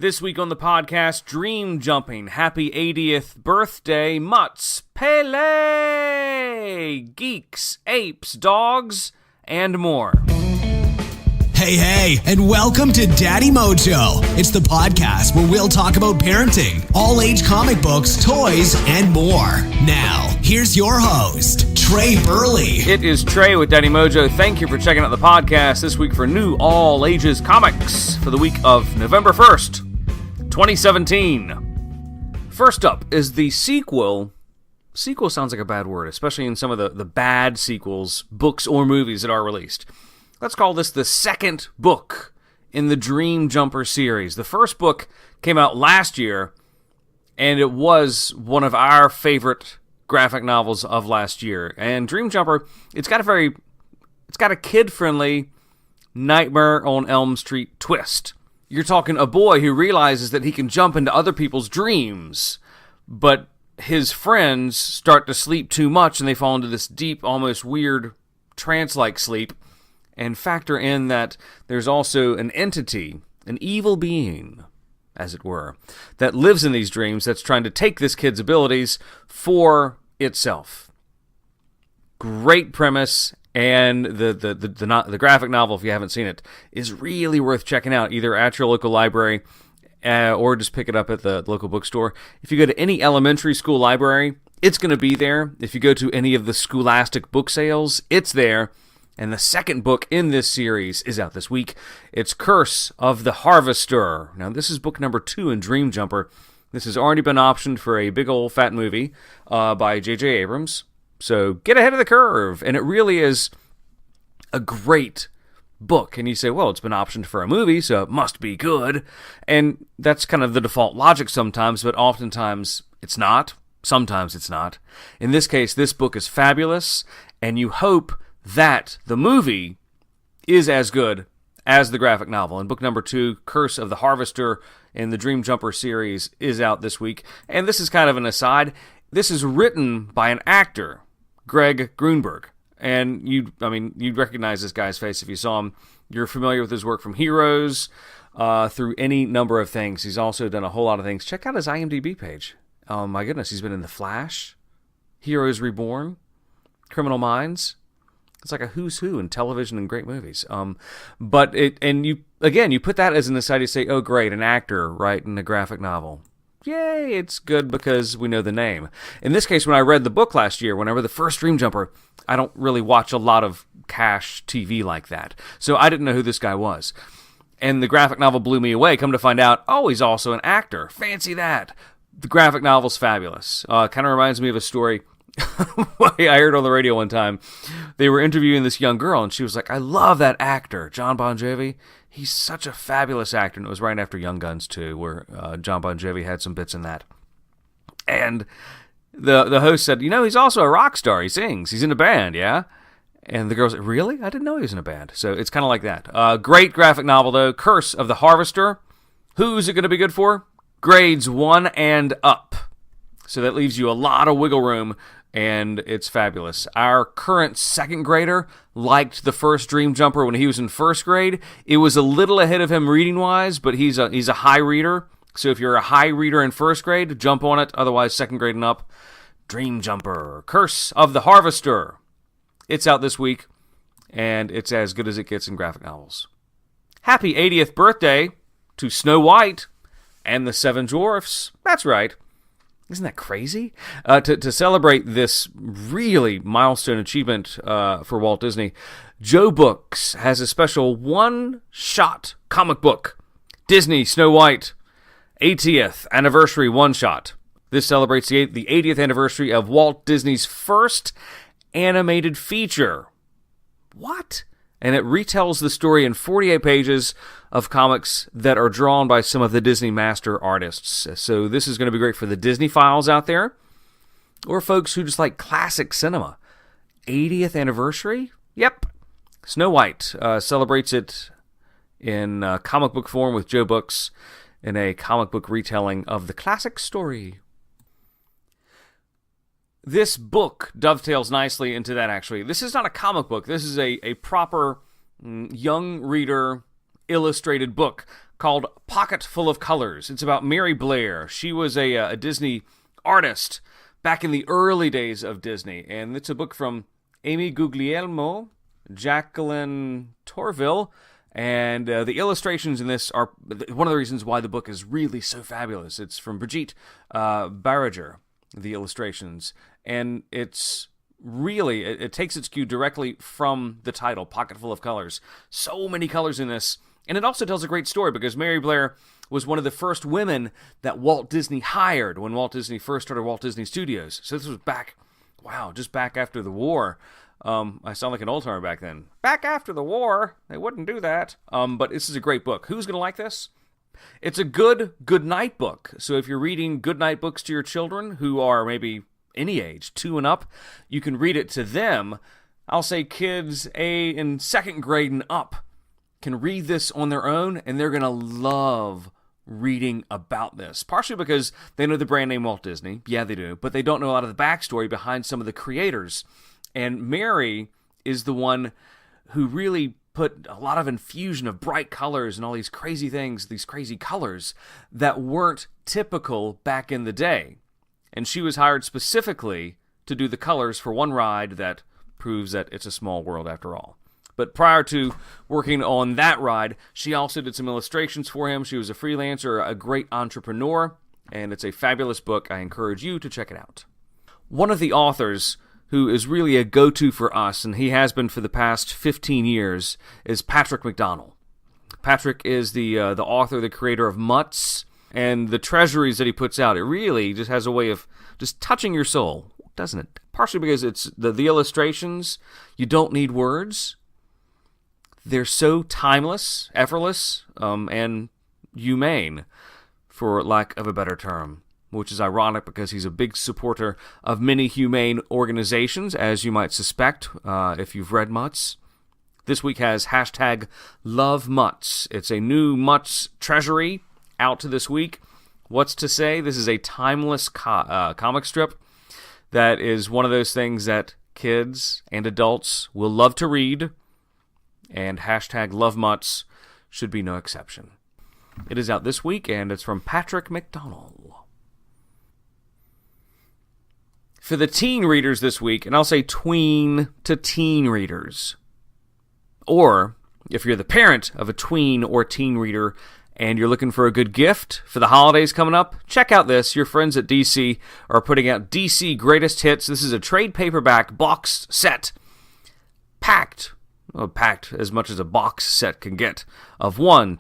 This week on the podcast, dream jumping, happy 80th birthday, Mutts, Pele, geeks, apes, dogs, and more. Hey, and welcome to Daddy Mojo. It's the podcast where we'll talk about parenting, all-age comic books, toys, and more. Now, here's your host, Trey Burley. It is Trey with Daddy Mojo. Thank you for checking out the podcast this week for new all-ages comics for the week of November 1st, 2017. First up is the sequel. Sequel sounds like a bad word, especially in some of the bad sequels, books or movies that are released. Let's call this the second book in the Dream Jumper series. The first book came out last year, and it was one of our favorite graphic novels of last year. And Dream Jumper, it's got a kid-friendly Nightmare on Elm Street twist. You're talking a boy who realizes that he can jump into other people's dreams, but his friends start to sleep too much, and they fall into this deep, almost weird, trance-like sleep. And factor in that there's also an entity, an evil being, as it were, that lives in these dreams that's trying to take this kid's abilities for itself. Great premise, and the graphic novel, if you haven't seen it, is really worth checking out, either at your local library or just pick it up at the local bookstore. If you go to any elementary school library, it's going to be there. If you go to any of the Scholastic book sales, it's there. And the second book in this series is out this week. It's Curse of the Harvester. Now, this is book number 2 in Dream Jumper. This has already been optioned for a big old fat movie by J.J. Abrams. So get ahead of the curve. And it really is a great book. And you say, well, it's been optioned for a movie, so it must be good. And that's kind of the default logic sometimes, but oftentimes it's not. Sometimes it's not. In this case, this book is fabulous, and you hope that the movie is as good as the graphic novel. And book number 2, Curse of the Harvester in the Dream Jumper series, is out this week. And this is kind of an aside. This is written by an actor, Greg Grunberg. And you'd recognize this guy's face if you saw him. You're familiar with his work from Heroes, through any number of things. He's also done a whole lot of things. Check out his IMDb page. Oh my goodness, he's been in The Flash, Heroes Reborn, Criminal Minds. It's like a who's who in television and great movies. You put that as an aside, you say, oh great, an actor writing a graphic novel. Yay, it's good because we know the name. In this case, when I read the book last year, when I read the first Dream Jumper, I don't really watch a lot of cash TV like that. So I didn't know who this guy was. And the graphic novel blew me away. Come to find out, oh, he's also an actor. Fancy that. The graphic novel's fabulous. Kind of reminds me of a story I heard on the radio one time. They were interviewing this young girl, and she was like, I love that actor, John Bon Jovi. He's such a fabulous actor. And it was right after Young Guns 2, where John Bon Jovi had some bits in that. And the host said, he's also a rock star. He sings. He's in a band, yeah? And the girl's like, really? I didn't know he was in a band. So it's kind of like that. Great graphic novel, though. Curse of the Harvester. Who's it going to be good for? Grades 1 and up. So that leaves you a lot of wiggle room, and it's fabulous. Our current second grader liked the first Dream Jumper when he was in first grade. It was a little ahead of him reading-wise, but he's a high reader. So if you're a high reader in first grade, jump on it. Otherwise, second grade and up. Dream Jumper, Curse of the Harvester. It's out this week, and it's as good as it gets in graphic novels. Happy 80th birthday to Snow White and the Seven Dwarfs. That's right. Isn't that crazy? To celebrate this really milestone achievement for Walt Disney, Joe Books has a special one-shot comic book, Disney Snow White 80th Anniversary One-Shot. This celebrates the 80th anniversary of Walt Disney's first animated feature. What? And it retells the story in 48 pages of comics that are drawn by some of the Disney master artists. So this is going to be great for the Disney files out there, or folks who just like classic cinema. 80th anniversary? Yep. Snow White celebrates it in comic book form with Joe Books in a comic book retelling of the classic story. This book dovetails nicely into that, actually. This is not a comic book. This is a proper young reader illustrated book called Pocket Full of Colors. It's about Mary Blair. She was a Disney artist back in the early days of Disney, and it's a book from Amy Guglielmo, Jacqueline Torville, and the illustrations in this are one of the reasons why the book is really so fabulous. It's from Brigitte Barrager, the illustrations, and it's really, it takes its cue directly from the title, Pocket Full of Colors. So many colors in this, and it also tells a great story because Mary Blair was one of the first women that Walt Disney hired when Walt Disney first started Walt Disney Studios. So this was just back after the war. I sound like an old timer back then. Back after the war, they wouldn't do that. But this is a great book. Who's going to like this? It's a good night book. So if you're reading good night books to your children who are maybe any age, 2 and up, you can read it to them. I'll say kids in 2nd grade and up can read this on their own, and they're going to love reading about this. Partially because they know the brand name Walt Disney. Yeah, they do. But they don't know a lot of the backstory behind some of the creators. And Mary is the one who really put a lot of infusion of bright colors and all these crazy things, these crazy colors that weren't typical back in the day. And she was hired specifically to do the colors for one ride that proves that it's a small world after all. But prior to working on that ride, she also did some illustrations for him. She was a freelancer, a great entrepreneur, and it's a fabulous book. I encourage you to check it out. One of the authors who is really a go-to for us, and he has been for the past 15 years, is Patrick McDonnell. Patrick is the author, the creator of Mutts, and the treasuries that he puts out. It really just has a way of just touching your soul, doesn't it? Partially because it's the illustrations, you don't need words. They're so timeless, effortless, and humane, for lack of a better term, which is ironic because he's a big supporter of many humane organizations, as you might suspect if you've read Mutts. This week has hashtag Love Mutts. It's a new Mutts treasury out this week. What's to say? This is a timeless comic strip that is one of those things that kids and adults will love to read, and hashtag Love Mutts should be no exception. It is out this week, and it's from Patrick McDonnell. For the teen readers this week, and I'll say tween to teen readers, or if you're the parent of a tween or teen reader and you're looking for a good gift for the holidays coming up, check out this. Your friends at DC are putting out DC Greatest Hits. This is a trade paperback boxed set, packed as much as a box set can get, of 4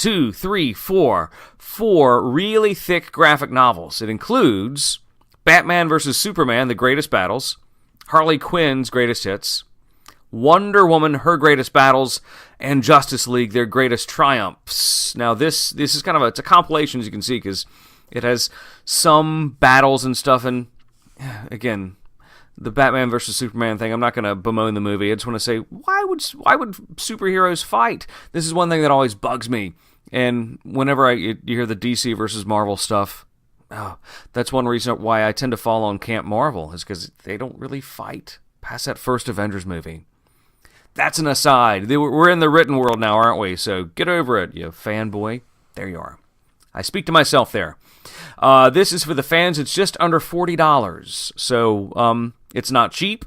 really thick graphic novels. It includes Batman vs. Superman, The Greatest Battles, Harley Quinn's Greatest Hits, Wonder Woman, Her Greatest Battles, and Justice League, Their Greatest Triumphs. Now, this is kind of it's a compilation, as you can see, because it has some battles and stuff, and again, the Batman versus Superman thing, I'm not going to bemoan the movie. I just want to say, why would superheroes fight? This is one thing that always bugs me. And whenever you hear the DC versus Marvel stuff, that's one reason why I tend to fall on Camp Marvel, is because they don't really fight past that first Avengers movie. That's an aside. We're in the written world now, aren't we? So get over it, you fanboy. There you are. I speak to myself there. This is for the fans. It's just under $40. So it's not cheap,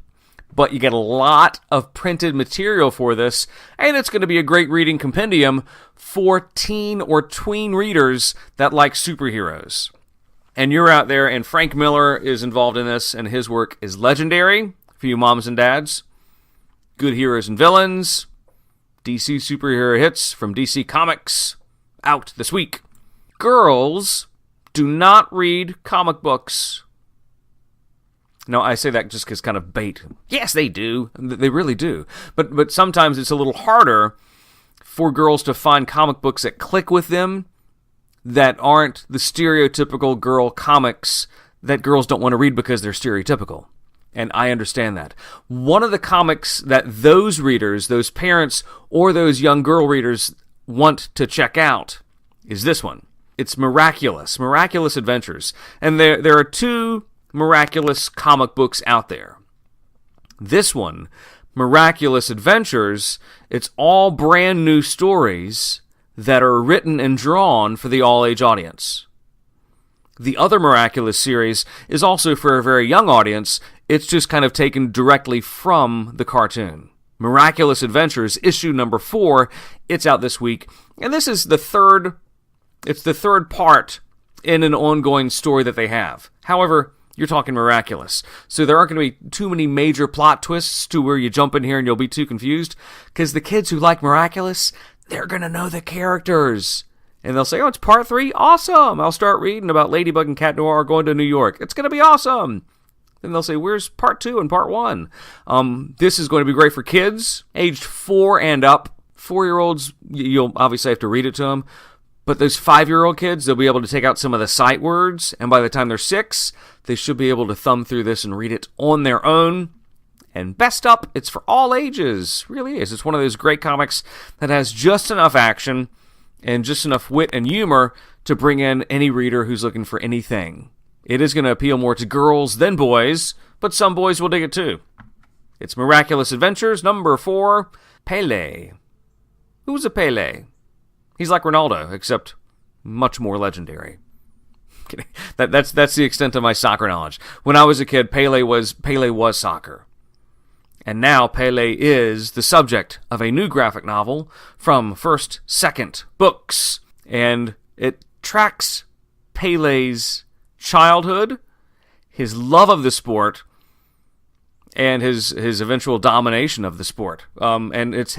but you get a lot of printed material for this, and it's going to be a great reading compendium for teen or tween readers that like superheroes. And you're out there, and Frank Miller is involved in this, and his work is legendary for you moms and dads. Good heroes and villains, DC superhero hits from DC Comics, out this week. Girls do not read comic books. No, I say that just because kind of bait. Yes, they do. They really do. But sometimes it's a little harder for girls to find comic books that click with them, that aren't the stereotypical girl comics that girls don't want to read because they're stereotypical. And I understand that. One of the comics that those readers, those parents, or those young girl readers want to check out is this one. It's Miraculous Adventures. And there are 2 Miraculous comic books out there. This one, Miraculous Adventures, it's all brand new stories that are written and drawn for the all-age audience. The other Miraculous series is also for a very young audience. It's just kind of taken directly from the cartoon. Miraculous Adventures, issue number 4. It's out this week. And this is the third part in an ongoing story that they have. However, you're talking Miraculous. So there aren't going to be too many major plot twists to where you jump in here and you'll be too confused. Because the kids who like Miraculous, they're going to know the characters. And they'll say, oh, it's part 3? Awesome! I'll start reading about Ladybug and Cat Noir going to New York. It's going to be awesome! Then they'll say, where's part 2 and part 1? This is going to be great for kids, aged 4 and up. 4-year-olds, you'll obviously have to read it to them. But those 5-year-old kids, they'll be able to take out some of the sight words. And by the time they're 6, they should be able to thumb through this and read it on their own. And best up, it's for all ages. It really is. It's one of those great comics that has just enough action and just enough wit and humor to bring in any reader who's looking for anything. It is going to appeal more to girls than boys, but some boys will dig it too. It's Miraculous Adventures, number 4, Pele. Who's a Pele? He's like Ronaldo, except much more legendary. That's the extent of my soccer knowledge. When I was a kid, Pele was soccer. And now Pele is the subject of a new graphic novel from First Second Books. And it tracks Pele's childhood, his love of the sport, and his eventual domination of the sport. And it's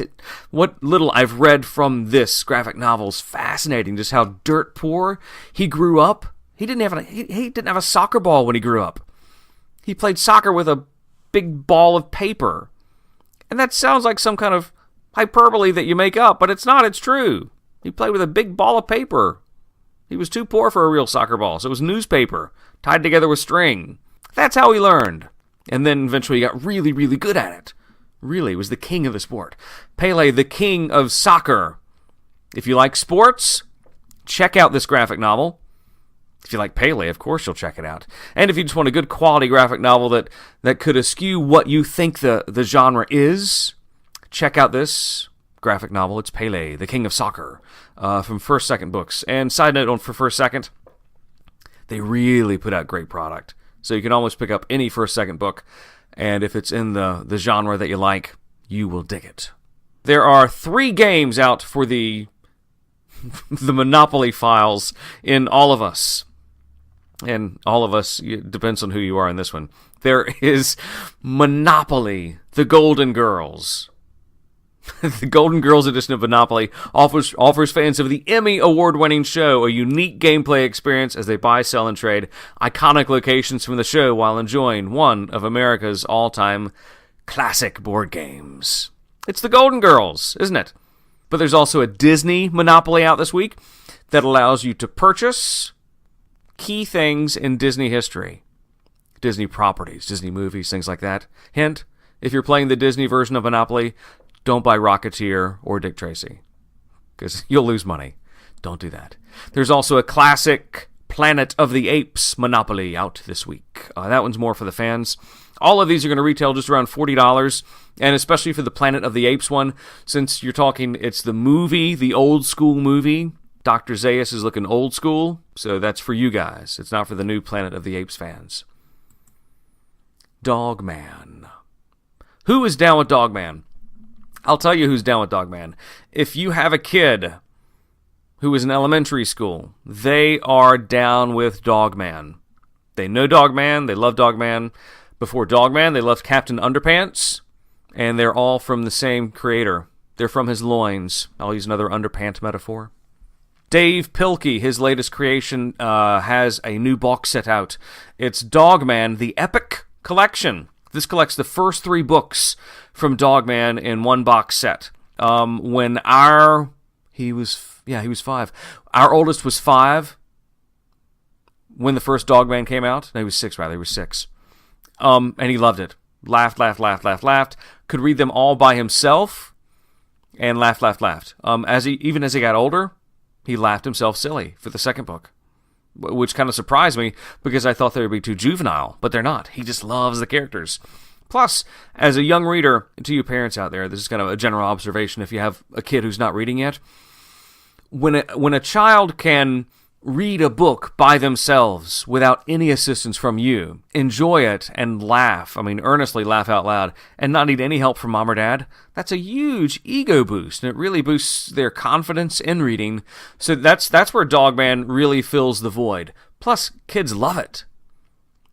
what little I've read from this graphic novel is fascinating. Just how dirt poor he grew up. He didn't have a soccer ball when he grew up. He played soccer with a big ball of paper. And that sounds like some kind of hyperbole that you make up, but it's not. It's true. He played with a big ball of paper. He was too poor for a real soccer ball, so it was newspaper tied together with string. That's how he learned. And then eventually he got really, really good at it. Really, was the king of the sport. Pele, the king of soccer. If you like sports, check out this graphic novel. If you like Pele, of course you'll check it out. And if you just want a good quality graphic novel that could eschew what you think the genre is, check out this graphic novel. It's Pele, the king of soccer, from First Second Books. And side note for First Second, they really put out great product. So you can almost pick up any First Second book, and if it's in the genre that you like, you will dig it. There are 3 games out for the Monopoly files in All of Us. And All of Us, it depends on who you are in this one. There is Monopoly, the Golden Girls. The Golden Girls edition of Monopoly offers fans of the Emmy award-winning show a unique gameplay experience as they buy, sell, and trade iconic locations from the show while enjoying one of America's all-time classic board games. It's the Golden Girls, isn't it? But there's also a Disney Monopoly out this week that allows you to purchase key things in Disney history. Disney properties, Disney movies, things like that. Hint, if you're playing the Disney version of Monopoly, don't buy Rocketeer or Dick Tracy, because you'll lose money. Don't do that. There's also a classic Planet of the Apes Monopoly out this week. That one's more for the fans. All of these are going to retail just around $40, and especially for the Planet of the Apes one, since you're talking, it's the movie, the old school movie. Dr. Zaius is looking old school, so that's for you guys. It's not for the new Planet of the Apes fans. Dogman. Who is down with Dogman? I'll tell you who's down with Dogman. If you have a kid who is in elementary school, they are down with Dogman. They know Dogman, they love Dogman. Before Dogman, they loved Captain Underpants, and they're all from the same creator. They're from his loins. I'll use another underpant metaphor. Dave Pilkey, his latest creation, has a new box set out. It's Dogman, the Epic Collection. This collects the first 3 books from Dogman in one box set. When he was 5. Our oldest was 5 when the first Dogman came out. No, he was 6 rather. He was 6. And he loved it. Laughed. Could read them all by himself and laughed. Even as he got older, he laughed himself silly for the second book, which kind of surprised me because I thought they would be too juvenile, but they're not. He just loves the characters. Plus, as a young reader, to you parents out there, this is kind of a general observation if you have a kid who's not reading yet, when a child can read a book by themselves without any assistance from you, enjoy it and laugh, earnestly laugh out loud, and not need any help from mom or dad, that's a huge ego boost, and it really boosts their confidence in reading. So that's where Dogman really fills the void. Plus, kids love it.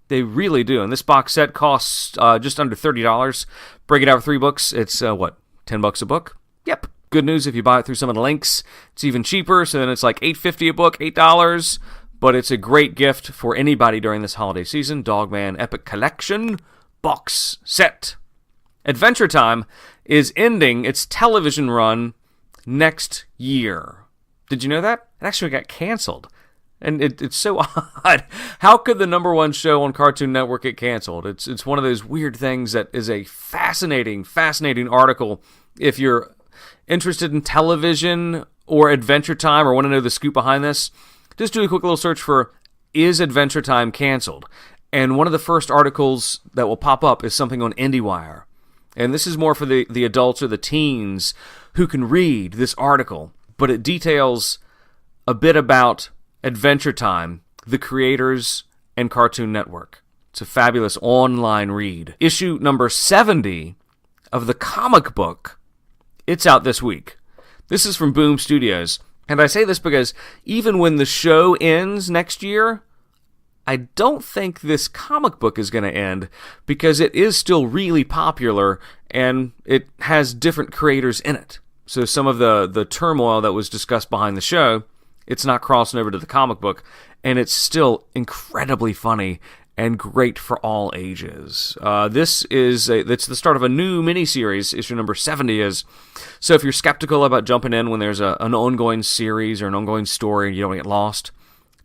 They really do. And this box set costs just under $30. Break it out with 3 books. It's, $10 a book? Yep. Good news if you buy it through some of the links. It's even cheaper, so then it's like $8.50 a book, $8. But it's a great gift for anybody during this holiday season. Dogman Epic Collection box set. Adventure Time is ending its television run next year. Did you know that? It actually got canceled. And it's so odd. How could the number one show on Cartoon Network get canceled? It's one of those weird things that is a fascinating article if you're interested in television or Adventure Time or want to know the scoop behind this. Just do a quick little search for, is Adventure Time canceled? And one of the first articles that will pop up is something on IndieWire. And this is more for the adults or the teens who can read this article. But it details a bit about Adventure Time, the creators, and Cartoon Network. It's a fabulous online read. Issue number 70 of the comic book, it's out this week. This is from Boom Studios. And I say this because even when the show ends next year, I don't think this comic book is going to end because it is still really popular and it has different creators in it. So some of the turmoil that was discussed behind the show, it's not crossing over to the comic book, and it's still incredibly funny and great for all ages. It's the start of a new miniseries. Issue number 70 is. So if you're skeptical about jumping in when there's an ongoing series or an ongoing story and you don't get lost,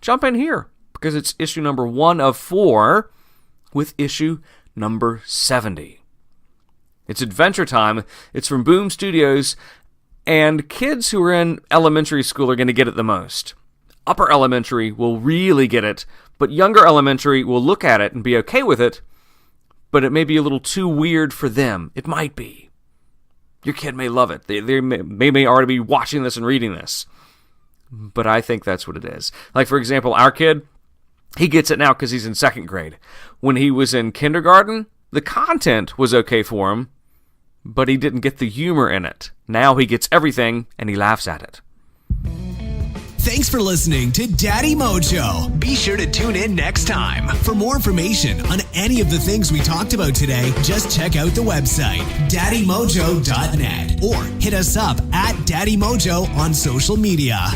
jump in here because it's issue number 1 of 4 with issue number 70. It's Adventure Time. It's from Boom Studios. And kids who are in elementary school are going to get it the most. Upper elementary will really get it, but younger elementary will look at it and be okay with it, but it may be a little too weird for them. It might be. Your kid may love it. They may already be watching this and reading this. But I think that's what it is. Like, for example, our kid, he gets it now because he's in 2nd grade. When he was in kindergarten, the content was okay for him, but he didn't get the humor in it. Now he gets everything, and he laughs at it. Thanks for listening to Daddy Mojo. Be sure to tune in next time. For more information on any of the things we talked about today, just check out the website, daddymojo.net, or hit us up at Daddy Mojo on social media.